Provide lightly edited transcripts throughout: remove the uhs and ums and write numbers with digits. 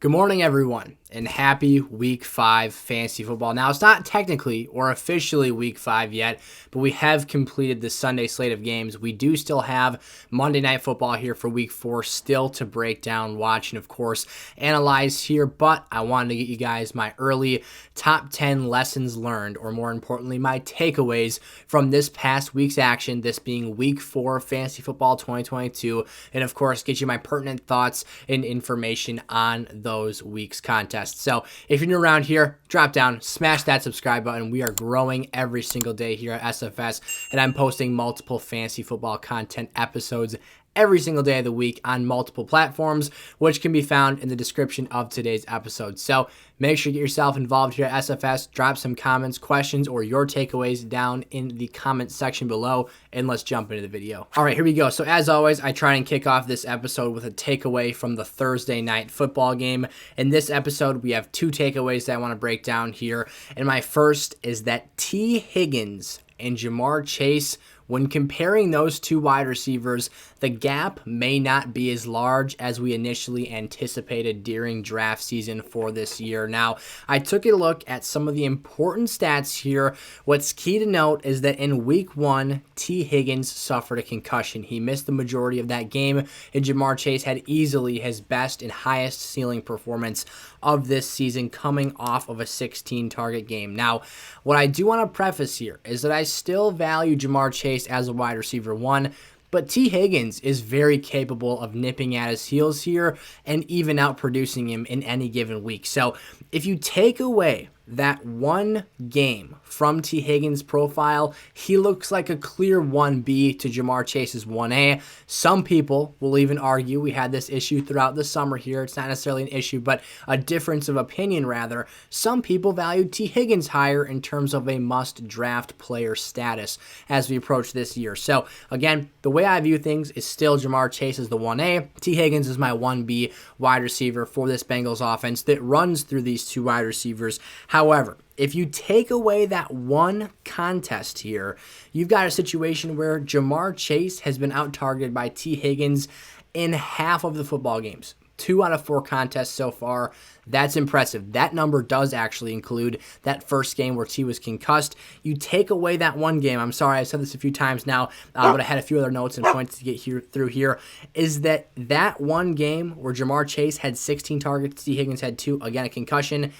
Good morning, everyone, and happy Week 5 fantasy football. Now, it's not technically or officially Week 5 yet, but we have completed the Sunday slate of games. We do still have Monday Night Football here for Week 4 still to break down, watch, and, of course, analyze here. But I wanted to get you guys my early top 10 lessons learned, or more importantly, my takeaways from this past week's action, this being Week 4 Fantasy Football 2022, and, of course, get you my pertinent thoughts and information on those week's contests. So if you're new around here, drop down, smash that subscribe button. We are growing every single day here at SFS, and I'm posting multiple fantasy football content episodes every single day of the week on multiple platforms, which can be found in the description of today's episode. So make sure you get yourself involved here at SFS. Drop some comments, questions, or your takeaways down in the comment section below, and let's jump into the video. All right, here we go. So as always, I try and kick off this episode with a takeaway from the Thursday night football game. In this episode, we have two takeaways that I want to break down here. And my first is that T. Higgins and Ja'Marr Chase, when comparing those two wide receivers, the gap may not be as large as we initially anticipated during draft season for this year. Now, I took a look at some of the important stats here. What's key to note is that in Week 1, T. Higgins suffered a concussion. He missed the majority of that game, and Ja'Marr Chase had easily his best and highest ceiling performance of this season, coming off of a 16-target game. Now, what I do want to preface here is that I still value Ja'Marr Chase as a wide receiver one, but T. Higgins is very capable of nipping at his heels here and even outproducing him in any given week. So if you take away that one game from T. Higgins' profile, he looks like a clear 1B to Ja'Marr Chase's 1A. Some people will even argue, we had this issue throughout the summer here, it's not necessarily an issue, but a difference of opinion rather. Some people value T. Higgins higher in terms of a must-draft player status as we approach this year. So again, the way I view things is still Ja'Marr Chase is the 1A. T. Higgins is my 1B wide receiver for this Bengals offense that runs through these two wide receivers. However, if you take away that one contest here, you've got a situation where Ja'Marr Chase has been out-targeted by T. Higgins in half of the football games. 2 out of 4 contests so far. That's impressive. That number does actually include that first game where T was concussed. You take away that one game, I'm sorry, I've said this a few times now, but I had a few other notes and points to get through here, is that one game where Ja'Marr Chase had 16 targets, T. Higgins had 2, again, a concussion.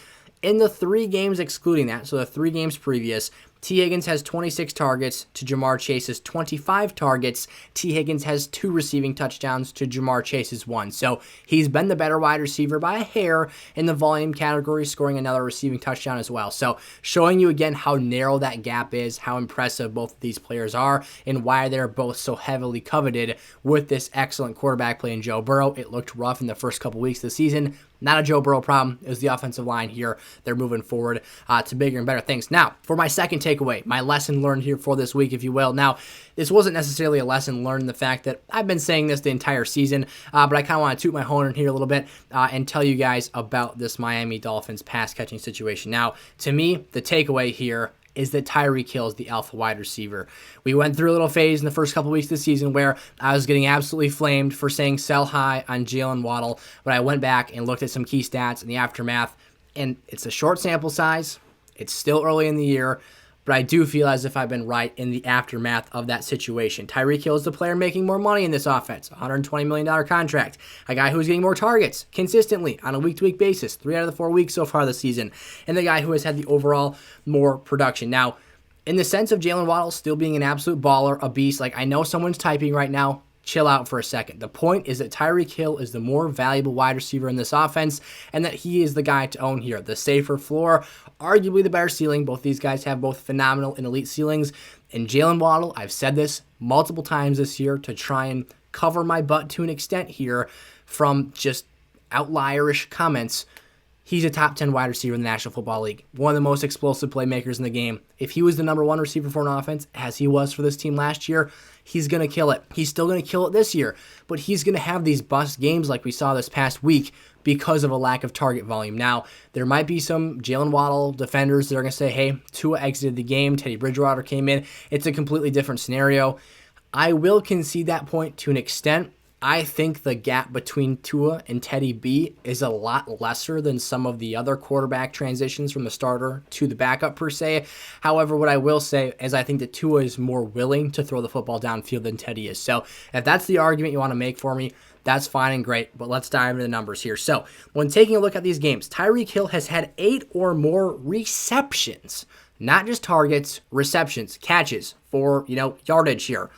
In the 3 games excluding that, so the 3 games previous, T. Higgins has 26 targets to Ja'Marr Chase's 25 targets. T. Higgins has 2 receiving touchdowns to Ja'Marr Chase's 1. So he's been the better wide receiver by a hair in the volume category, scoring another receiving touchdown as well. So showing you again how narrow that gap is, how impressive both of these players are, and why they're both so heavily coveted with this excellent quarterback play in Joe Burrow. It looked rough in the first couple weeks of the season. Not a Joe Burrow problem. It was the offensive line here. They're moving forward to bigger and better things. Now, for my second takeaway, my lesson learned here for this week, if you will. Now, this wasn't necessarily a lesson learned in the fact that I've been saying this the entire season, but I kind of want to toot my horn in here a little bit and tell you guys about this Miami Dolphins pass-catching situation. Now, to me, the takeaway here is that Tyreek Hill is the alpha wide receiver. We went through a little phase in the first couple weeks of the season where I was getting absolutely flamed for saying sell high on Jalen Waddle, but I went back and looked at some key stats in the aftermath, and it's a short sample size. It's still early in the year, but I do feel as if I've been right in the aftermath of that situation. Tyreek Hill is the player making more money in this offense, $120 million contract, a guy who's getting more targets consistently on a week-to-week basis, 3 out of the 4 weeks so far this season, and the guy who has had the overall more production. Now, in the sense of Jalen Waddle still being an absolute baller, a beast, like I know someone's typing right now, chill out for a second. The point is that Tyreek Hill is the more valuable wide receiver in this offense, and that he is the guy to own here. The safer floor, arguably the better ceiling. Both these guys have both phenomenal and elite ceilings. And Jalen Waddle, I've said this multiple times this year to try and cover my butt to an extent here from just outlierish comments. He's a top 10 wide receiver in the National Football League. One of the most explosive playmakers in the game. If he was the number 1 receiver for an offense, as he was for this team last year, he's going to kill it. He's still going to kill it this year, but he's going to have these bust games like we saw this past week because of a lack of target volume. Now, there might be some Jalen Waddle defenders that are going to say, hey, Tua exited the game, Teddy Bridgewater came in. It's a completely different scenario. I will concede that point to an extent. I think the gap between Tua and Teddy B is a lot lesser than some of the other quarterback transitions from the starter to the backup per se. However, what I will say is I think that Tua is more willing to throw the football downfield than Teddy is. So if that's the argument you want to make for me, that's fine and great, but let's dive into the numbers here. So when taking a look at these games, Tyreek Hill has had 8 or more receptions, not just targets, receptions, catches for, yardage here,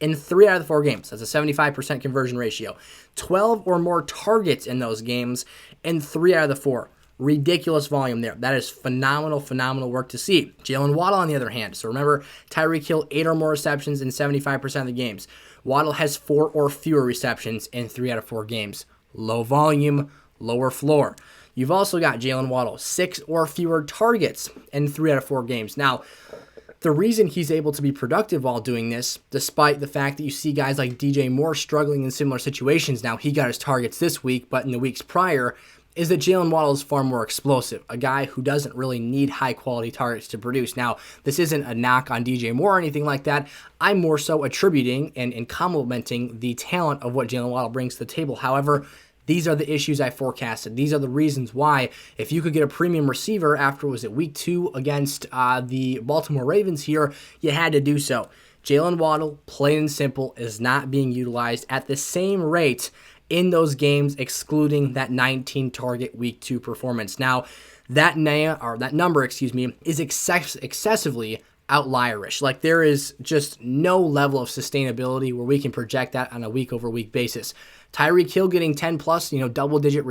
in 3 out of the 4 games. That's a 75% conversion ratio. 12 or more targets in those games in 3 out of the 4. Ridiculous volume there. That is phenomenal work to see. Jalen Waddle, on the other hand. So remember, Tyreek Hill, 8 or more receptions in 75% of the games. Waddle has 4 or fewer receptions in 3 out of 4 games. Low volume, lower floor. You've also got Jalen Waddle, 6 or fewer targets in 3 out of 4 games. Now, the reason he's able to be productive while doing this, despite the fact that you see guys like DJ Moore struggling in similar situations, now he got his targets this week, but in the weeks prior, is that Jalen Waddle is far more explosive, a guy who doesn't really need high-quality targets to produce. Now, this isn't a knock on DJ Moore or anything like that. I'm more so attributing and complimenting the talent of what Jalen Waddle brings to the table. However, these are the issues I forecasted. These are the reasons why, if you could get a premium receiver after, was it week 2 against the Baltimore Ravens here, you had to do so. Jalen Waddle, plain and simple, is not being utilized at the same rate in those games, excluding that 19-target week 2 performance. Now, that number is excessively outlierish. Like, there is just no level of sustainability where we can project that on a week-over-week basis. Tyreek Hill getting 10 plus, double-digit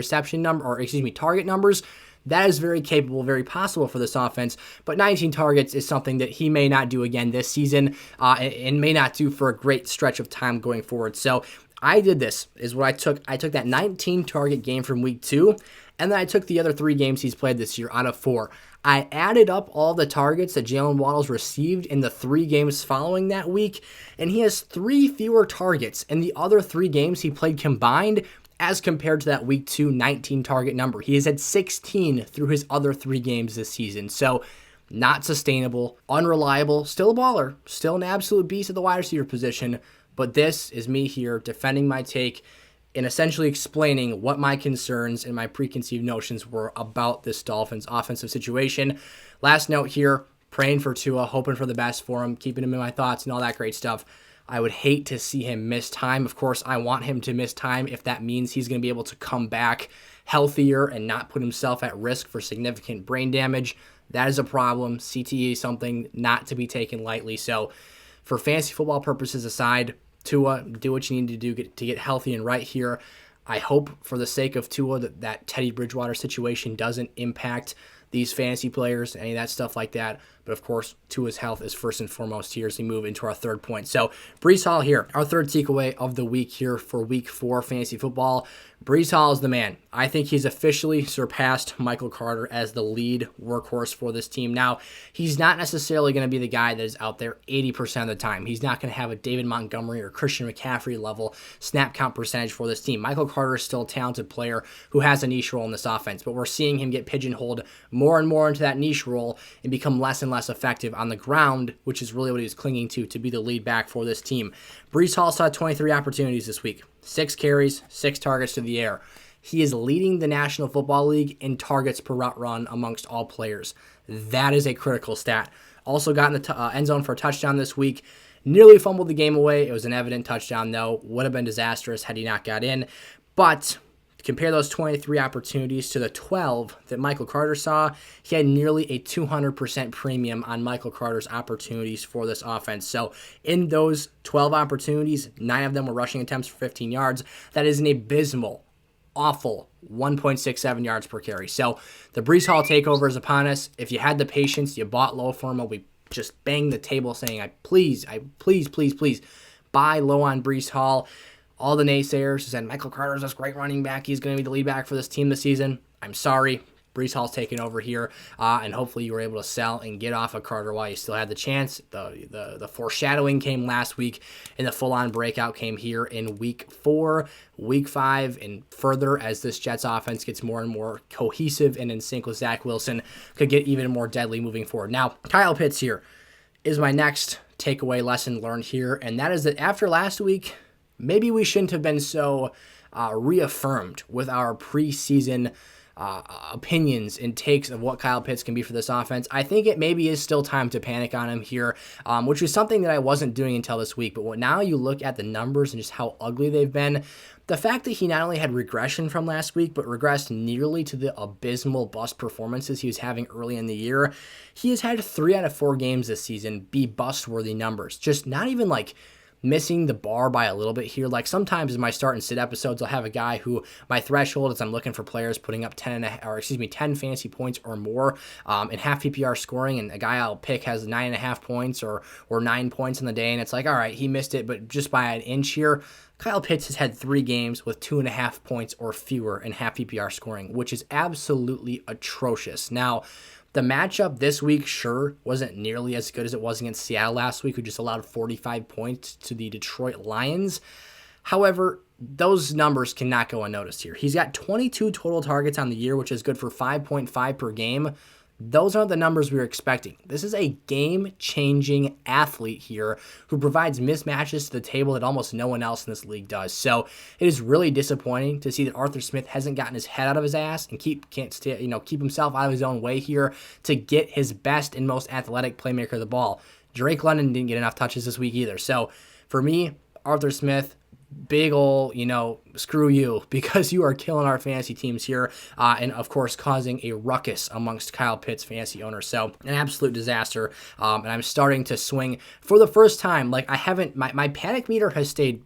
target numbers, that is very capable, very possible for this offense. But 19 targets is something that he may not do again this season, and may not do for a great stretch of time going forward. So I did this, is what I took. I took that 19-target game from week 2, and then I took the other 3 games he's played this year out of 4. I added up all the targets that Jalen Waddle's received in the 3 games following that week, and he has 3 fewer targets in the other 3 games he played combined as compared to that week 2 19-target number. He has had 16 through his other 3 games this season. So not sustainable, unreliable, still a baller, still an absolute beast at the wide receiver position, but this is me here defending my take and essentially explaining what my concerns and my preconceived notions were about this Dolphins offensive situation. Last note here, praying for Tua, hoping for the best for him, keeping him in my thoughts and all that great stuff. I would hate to see him miss time. Of course, I want him to miss time if that means he's going to be able to come back healthier and not put himself at risk for significant brain damage. That is a problem. CTE is something not to be taken lightly. So for fantasy football purposes aside, Tua, do what you need to do to get healthy and right here. I hope for the sake of Tua that Teddy Bridgewater situation doesn't impact these fantasy players, any of that stuff like that. But of course, Tua's health is first and foremost here as we move into our 3rd point. So Breece Hall here, our 3rd takeaway of the week here for week 4 fantasy football. Breece Hall is the man. I think he's officially surpassed Michael Carter as the lead workhorse for this team. Now, he's not necessarily going to be the guy that is out there 80% of the time. He's not going to have a David Montgomery or Christian McCaffrey level snap count percentage for this team. Michael Carter is still a talented player who has a niche role in this offense, but we're seeing him get pigeonholed more and more into that niche role and become less and less effective on the ground, which is really what he's clinging to be the lead back for this team. Breece Hall saw 23 opportunities this week, 6 carries, 6 targets to the air. He is leading the National Football League in targets per route run amongst all players. That is a critical stat. Also got in the end zone for a touchdown this week. Nearly fumbled the game away. It was an evident touchdown, though. Would have been disastrous had he not got in. But compare those 23 opportunities to the 12 that Michael Carter saw. He had nearly a 200% premium on Michael Carter's opportunities for this offense. So in those 12 opportunities, 9 of them were rushing attempts for 15 yards. That is an abysmal, awful 1.67 yards per carry. So the Breece Hall takeover is upon us. If you had the patience, you bought low for him, we just banged the table saying, please buy low on Breece Hall. All the naysayers said Michael Carter's this great running back. He's going to be the lead back for this team this season. I'm sorry. Breece Hall's taking over here, and hopefully you were able to sell and get off of Carter while you still had the chance. The foreshadowing came last week, and the full-on breakout came here in week 4, week 5, and further as this Jets offense gets more and more cohesive and in sync with Zach Wilson, could get even more deadly moving forward. Now, Kyle Pitts here is my next takeaway lesson learned here, and that is that after last week, maybe we shouldn't have been so reaffirmed with our preseason opinions and takes of what Kyle Pitts can be for this offense. I think it maybe is still time to panic on him here, which is something that I wasn't doing until this week. But now you look at the numbers and just how ugly they've been, the fact that he not only had regression from last week, but regressed nearly to the abysmal bust performances he was having early in the year. He has had 3 out of 4 games this season be bust-worthy numbers. Just not even like missing the bar by a little bit here. Like sometimes in my start and sit episodes, I'll have a guy who my threshold is I'm looking for players putting up 10 fantasy points or more in half PPR scoring, and a guy I'll pick has 9.5 points or 9 points in the day, and it's like, all right, he missed it, but just by an inch here. Kyle Pitts has had 3 games with 2.5 points or fewer in half PPR scoring, which is absolutely atrocious. Now, the matchup this week, sure, wasn't nearly as good as it was against Seattle last week, who just allowed 45 points to the Detroit Lions. However, those numbers cannot go unnoticed here. He's got 22 total targets on the year, which is good for 5.5 per game. Those aren't the numbers we were expecting. This is a game-changing athlete here who provides mismatches to the table that almost no one else in this league does. So it is really disappointing to see that Arthur Smith hasn't gotten his head out of his ass and keep himself out of his own way here to get his best and most athletic playmaker of the ball. Drake London didn't get enough touches this week either. So for me, Arthur Smith, big ol', screw you, because you are killing our fantasy teams here, and of course causing a ruckus amongst Kyle Pitts fantasy owners. So an absolute disaster, and I'm starting to swing for the first time. Like I haven't, my panic meter has stayed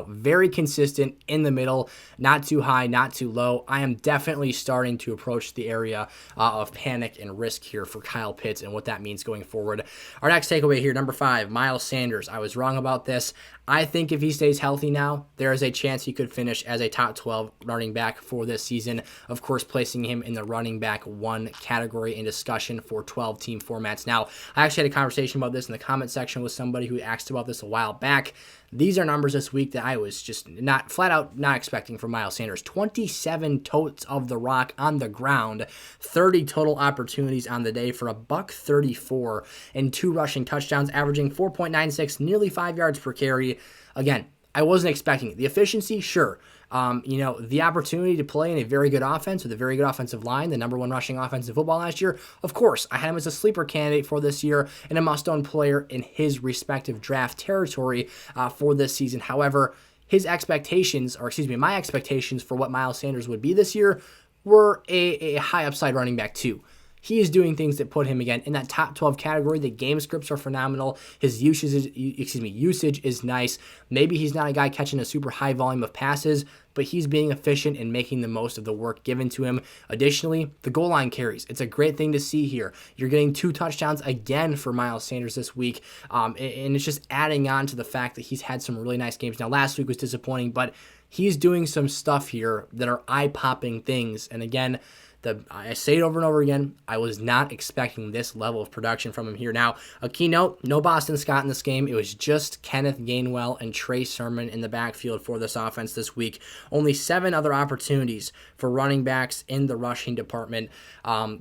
very consistent in the middle, not too high, not too low. I am definitely starting to approach the area of panic and risk here for Kyle Pitts and what that means going forward. Our next takeaway here, number 5, Miles Sanders. I was wrong about this. I think if he stays healthy now, there is a chance he could finish as a top 12 running back for this season. Of course, placing him in the running back 1 category in discussion for 12-team formats. Now, I actually had a conversation about this in the comment section with somebody who asked about this a while back. These are numbers this week that I was just flat out not expecting from Miles Sanders. 27 totes of the rock on the ground, 30 total opportunities on the day for a $134 and 2 rushing touchdowns, averaging 4.96, nearly 5 yards per carry. Again, I wasn't expecting it. The efficiency, sure. The opportunity to play in a very good offense with a very good offensive line, the number 1 rushing offense in football last year, of course, I had him as a sleeper candidate for this year and a must-own player in his respective draft territory for this season. However, my expectations for what Miles Sanders would be this year were a high upside running back too. He is doing things that put him, again, in that top 12 category. The game scripts are phenomenal. His usage is nice. Maybe he's not a guy catching a super high volume of passes, but he's being efficient and making the most of the work given to him. Additionally, the goal line carries. It's a great thing to see here. You're getting 2 touchdowns again for Miles Sanders this week, and it's just adding on to the fact that he's had some really nice games. Now, last week was disappointing, but he's doing some stuff here that are eye-popping things. And again, I say it over and over again, I was not expecting this level of production from him here. Now, a keynote, no Boston Scott in this game. It was just Kenneth Gainwell and Trey Sermon in the backfield for this offense this week. Only 7 other opportunities for running backs in the rushing department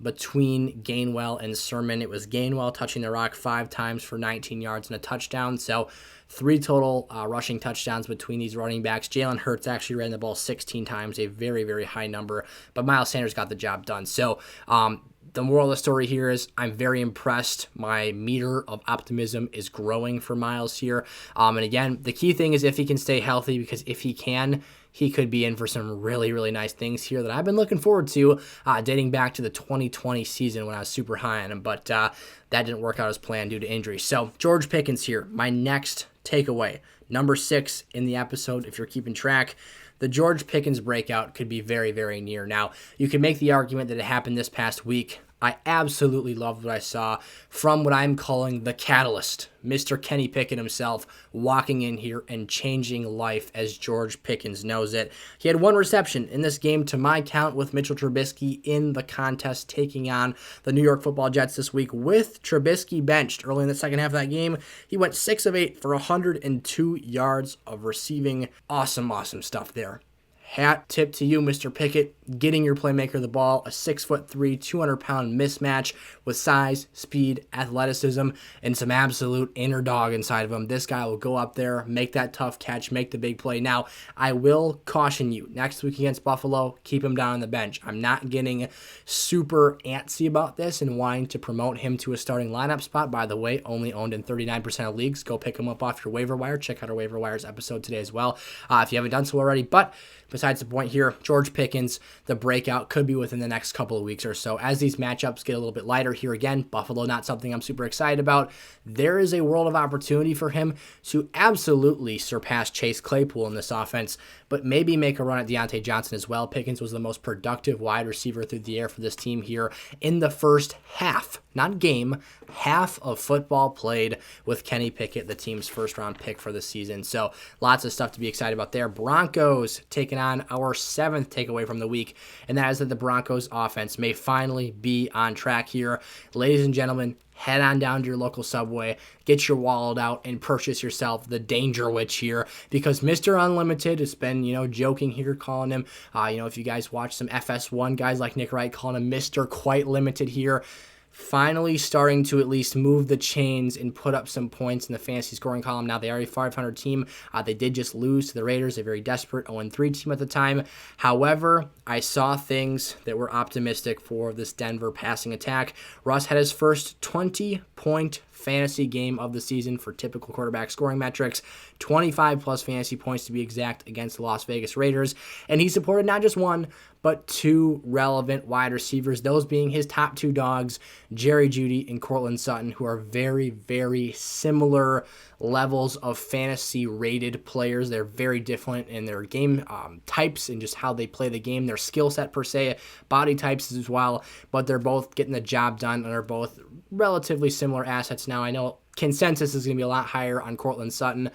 between Gainwell and Sermon. It was Gainwell touching the rock 5 times for 19 yards and a touchdown. So 3 total rushing touchdowns between these running backs. Jalen Hurts actually ran the ball 16 times, a very, very high number, but Miles Sanders got the job done. So the moral of the story here is I'm very impressed. My meter of optimism is growing for Miles here. And again, the key thing is if he can stay healthy, because if he can, he could be in for some really, really nice things here that I've been looking forward to dating back to the 2020 season when I was super high on him, but that didn't work out as planned due to injury. So George Pickens here, my next takeaway, number 6 in the episode, if you're keeping track. The George Pickens breakout could be very, very near. Now, you can make the argument that it happened this past week. I absolutely loved what I saw from what I'm calling the catalyst, Mr. Kenny Pickett himself, walking in here and changing life as George Pickens knows it. He had 1 reception in this game to my count with Mitchell Trubisky in the contest taking on the New York Football Jets this week with Trubisky benched early in the second half of that game. He went 6 of 8 for 102 yards of receiving. Awesome, awesome stuff there. hat tip to you, Mr. Pickett, getting your playmaker the ball, a 6'3", 200-pound mismatch with size, speed, athleticism, and some absolute inner dog inside of him. This guy will go up there, make that tough catch, make the big play. Now, I will caution you, next week against Buffalo, keep him down on the bench. I'm not getting super antsy about this and wanting to promote him to a starting lineup spot. By the way, only owned in 39% of leagues. Go pick him up off your waiver wire. Check out our waiver wires episode today as well if you haven't done so already. But besides the point here, George Pickens, the breakout, could be within the next couple of weeks or so. As these matchups get a little bit lighter here again, Buffalo not something I'm super excited about. There is a world of opportunity for him to absolutely surpass Chase Claypool in this offense, but maybe make a run at Deontay Johnson as well. Pickens was the most productive wide receiver through the air for this team here in the first half, not game, half of football played with Kenny Pickett, the team's first-round pick for the season. So lots of stuff to be excited about there. Broncos taking on our 7th takeaway from the week, and that is that the Broncos offense may finally be on track here. Ladies and gentlemen, head on down to your local Subway, get your wallet out, and purchase yourself the Danger Witch here, because Mr. Unlimited has been, joking here, calling him, if you guys watch some FS1, guys like Nick Wright calling him Mr. Quite Limited here, finally starting to at least move the chains and put up some points in the fantasy scoring column. Now, they are a 500 team. They did just lose to the Raiders, a very desperate 0-3 team at the time. However, I saw things that were optimistic for this Denver passing attack. Russ had his first 20-point fantasy game of the season for typical quarterback scoring metrics, 25-plus fantasy points to be exact against the Las Vegas Raiders, and he supported not just one, but 2 relevant wide receivers, those being his top 2 dogs, Jerry Jeudy and Courtland Sutton, who are very, very similar levels of fantasy-rated players. They're very different in their game types and just how they play the game, their skill set per se, body types as well, but they're both getting the job done and are both relatively similar assets. Now, I know consensus is going to be a lot higher on Courtland Sutton.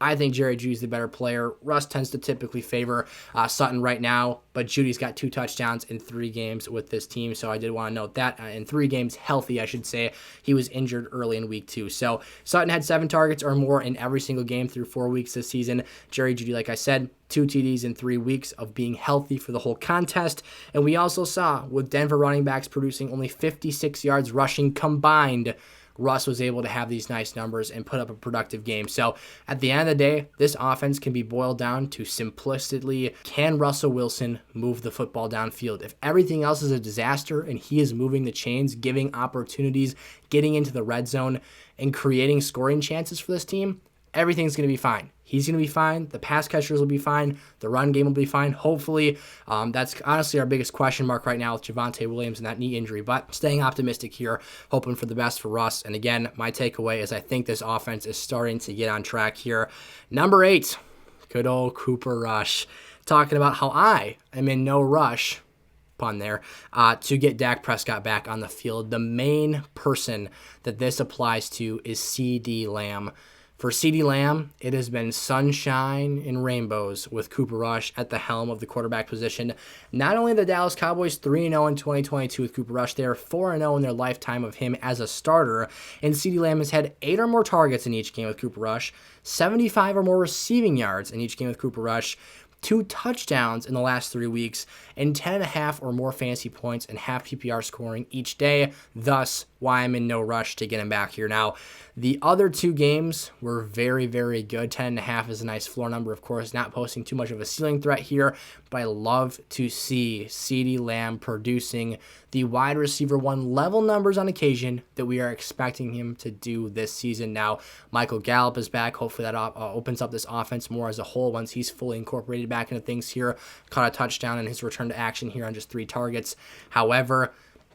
I think Jerry Jeudy's the better player. Russ tends to typically favor Sutton right now, but Judy's got 2 touchdowns in 3 games with this team, so I did want to note that. In 3 games, healthy, I should say. He was injured early in week 2. So Sutton had 7 targets or more in every single game through 4 weeks this season. Jerry Jeudy, like I said, 2 TDs in 3 weeks of being healthy for the whole contest. And we also saw, with Denver running backs producing only 56 yards rushing combined, Russ was able to have these nice numbers and put up a productive game. So at the end of the day, this offense can be boiled down to simplistically, can Russell Wilson move the football downfield? If everything else is a disaster and he is moving the chains, giving opportunities, getting into the red zone, and creating scoring chances for this team, everything's going to be fine. He's going to be fine. The pass catchers will be fine. The run game will be fine, hopefully. That's honestly our biggest question mark right now with Javonte Williams and that knee injury. But staying optimistic here, hoping for the best for Russ. And again, my takeaway is I think this offense is starting to get on track here. Number 8, good old Cooper Rush. Talking about how I am in no rush, pun there, to get Dak Prescott back on the field. The main person that this applies to is CeeDee Lamb. For CeeDee Lamb, it has been sunshine and rainbows with Cooper Rush at the helm of the quarterback position. Not only the Dallas Cowboys 3-0 in 2022 with Cooper Rush, they are 4-0 in their lifetime of him as a starter, and CeeDee Lamb has had 8 or more targets in each game with Cooper Rush, 75 or more receiving yards in each game with Cooper Rush, 2 touchdowns in the last 3 weeks, and 10.5 or more fantasy points and half PPR scoring each day, thus why I'm in no rush to get him back here. Now, the other 2 games were very, very good. 10.5 is a nice floor number, of course, not posting too much of a ceiling threat here, but I love to see CeeDee Lamb producing the wide receiver 1 level numbers on occasion that we are expecting him to do this season. Now, Michael Gallup is back. Hopefully that opens up this offense more as a whole once he's fully incorporated back into things here. Caught a touchdown in his return to action here on just 3 targets. However,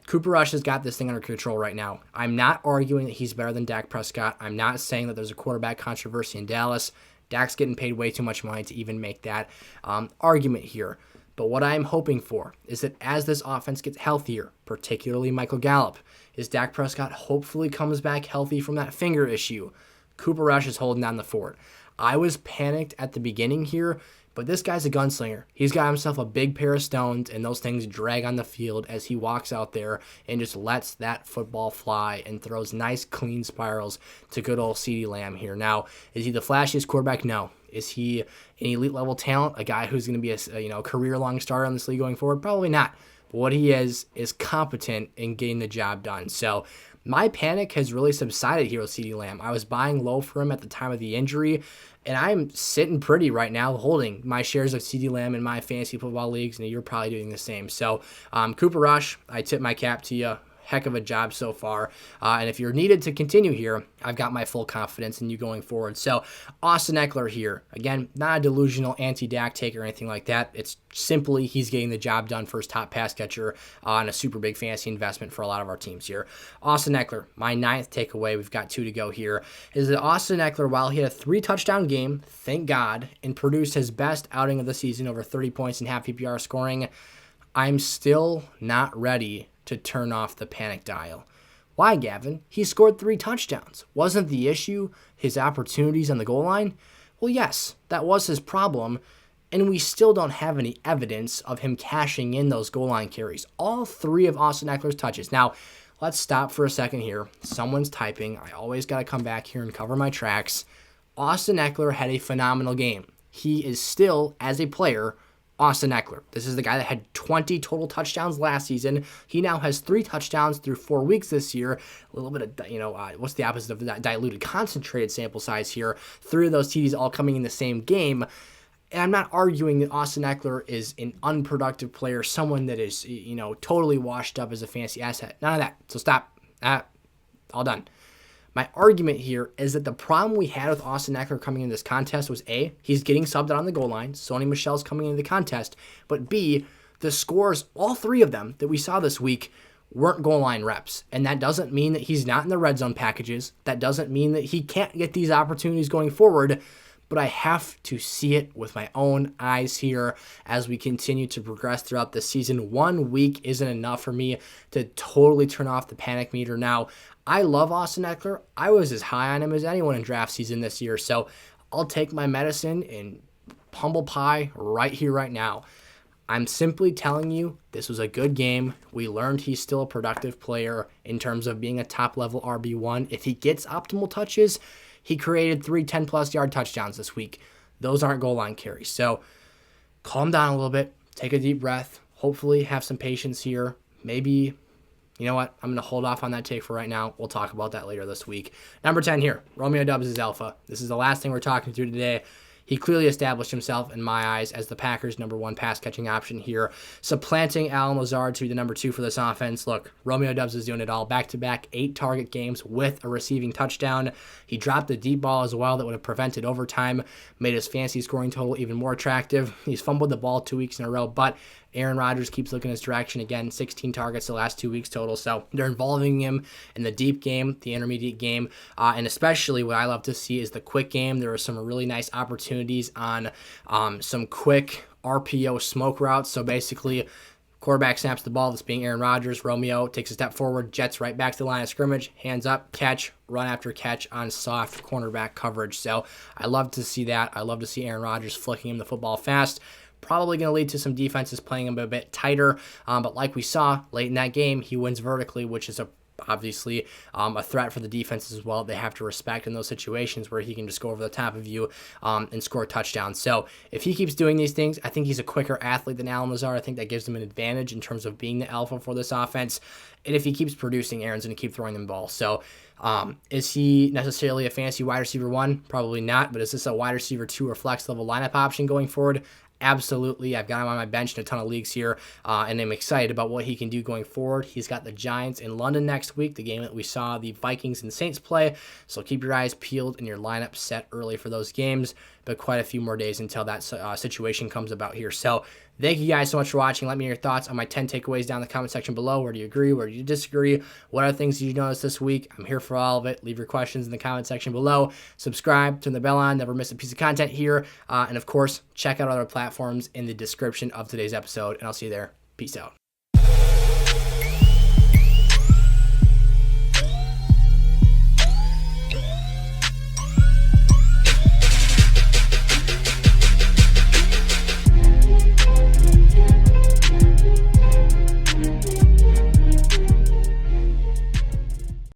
Cooper Rush has got this thing under control right now. I'm not arguing that he's better than Dak Prescott. I'm not saying that there's a quarterback controversy in Dallas. Dak's getting paid way too much money to even make that argument here. But what I'm hoping for is that as this offense gets healthier, particularly Michael Gallup, as Dak Prescott hopefully comes back healthy from that finger issue, Cooper Rush is holding down the fort. I was panicked at the beginning here, but this guy's a gunslinger. He's got himself a big pair of stones, and those things drag on the field as he walks out there and just lets that football fly and throws nice, clean spirals to good old CeeDee Lamb here. Now, is he the flashiest quarterback? No. Is he an elite level talent, a guy who's going to be a career-long starter in this league going forward? Probably not. But what he is competent in getting the job done. So my panic has really subsided here with CeeDee Lamb. I was buying low for him at the time of the injury, and I'm sitting pretty right now holding my shares of CeeDee Lamb in my fantasy football leagues, and you're probably doing the same. So Cooper Rush, I tip my cap to you. Heck of a job so far. And if you're needed to continue here, I've got my full confidence in you going forward. So Austin Ekeler here. Again, not a delusional anti-Dak take or anything like that. It's simply he's getting the job done for his top pass catcher on a super big fantasy investment for a lot of our teams here. Austin Ekeler, my 9th takeaway. We've got 2 to go here. Is that Austin Ekeler, while he had a 3-touchdown game, thank God, and produced his best outing of the season, over 30 points in half PPR scoring, I'm still not ready to turn off the panic dial. Why, Gavin? He scored 3 touchdowns. Wasn't the issue his opportunities on the goal line? Well, yes, that was his problem, and we still don't have any evidence of him cashing in those goal line carries. All 3 of Austin Ekeler's touches. Now, let's stop for a second here. Someone's typing. I always got to come back here and cover my tracks. Austin Ekeler had a phenomenal game. He is still, as a player, Austin Ekeler. This is the guy that had 20 total touchdowns last season. He now has 3 touchdowns through 4 weeks this year. A little bit of, what's the opposite of that? Diluted, concentrated sample size here. 3 of those TDs all coming in the same game. And I'm not arguing that Austin Ekeler is an unproductive player, someone that is, totally washed up as a fantasy asset. None of that. So stop. All done. My argument here is that the problem we had with Austin Ekeler coming into this contest was A, he's getting subbed out on the goal line. Sony Michel's coming into the contest. But B, the scores, all 3 of them that we saw this week, weren't goal line reps. And that doesn't mean that he's not in the red zone packages. That doesn't mean that he can't get these opportunities going forward. But I have to see it with my own eyes here as we continue to progress throughout the season. 1 week isn't enough for me to totally turn off the panic meter. Now, I love Austin Ekeler. I was as high on him as anyone in draft season this year. So I'll take my medicine and humble pie right here, right now. I'm simply telling you this was a good game. We learned he's still a productive player in terms of being a top-level RB1. If he gets optimal touches, he created 3 10-plus yard touchdowns this week. Those aren't goal line carries. So calm down a little bit. Take a deep breath. Hopefully have some patience here. Maybe, you know what? I'm going to hold off on that take for right now. We'll talk about that later this week. Number 10 here. Romeo Doubs is alpha. This is the last thing we're talking through today. He clearly established himself, in my eyes, as the Packers' number 1 pass-catching option here, supplanting Allen Lazard to be the number 2 for this offense. Look, Romeo Doubs is doing it all. Back-to-back 8-target games with a receiving touchdown. He dropped the deep ball as well that would have prevented overtime, made his fantasy scoring total even more attractive. He's fumbled the ball 2 weeks in a row, but Aaron Rodgers keeps looking his direction again. 16 targets the last 2 weeks total. So they're involving him in the deep game, the intermediate game, and especially what I love to see is the quick game. There are some really nice opportunities on some quick RPO smoke routes. So basically, quarterback snaps the ball, this being Aaron Rodgers. Romeo takes a step forward, jets right back to the line of scrimmage, hands up, catch, run after catch on soft cornerback coverage. So I love to see that. I love to see Aaron Rodgers flicking him the football fast. Probably going to lead to some defenses playing him a bit tighter. But like we saw late in that game, he wins vertically, which is obviously a threat for the defenses as well. They have to respect in those situations where he can just go over the top of you and score touchdowns. So if he keeps doing these things, I think he's a quicker athlete than Allen Lazard. I think that gives him an advantage in terms of being the alpha for this offense. And if he keeps producing, Aaron's going to keep throwing them ball. So is he necessarily a fantasy wide receiver 1? Probably not. But is this a wide receiver 2 or flex level lineup option going forward? Absolutely. I've got him on my bench in a ton of leagues here, and I'm excited about what he can do going forward. He's got the Giants in London next week, the game that we saw the Vikings and Saints play, so keep your eyes peeled and your lineup set early for those games, but quite a few more days until that situation comes about here. So thank you guys so much for watching. Let me know your thoughts on my 10 takeaways down in the comment section below. Where do you agree? Where do you disagree? What are things you noticed this week? I'm here for all of it. Leave your questions in the comment section below. Subscribe, turn the bell on, never miss a piece of content here. And of course, check out other platforms in the description of today's episode, and I'll see you there. Peace out.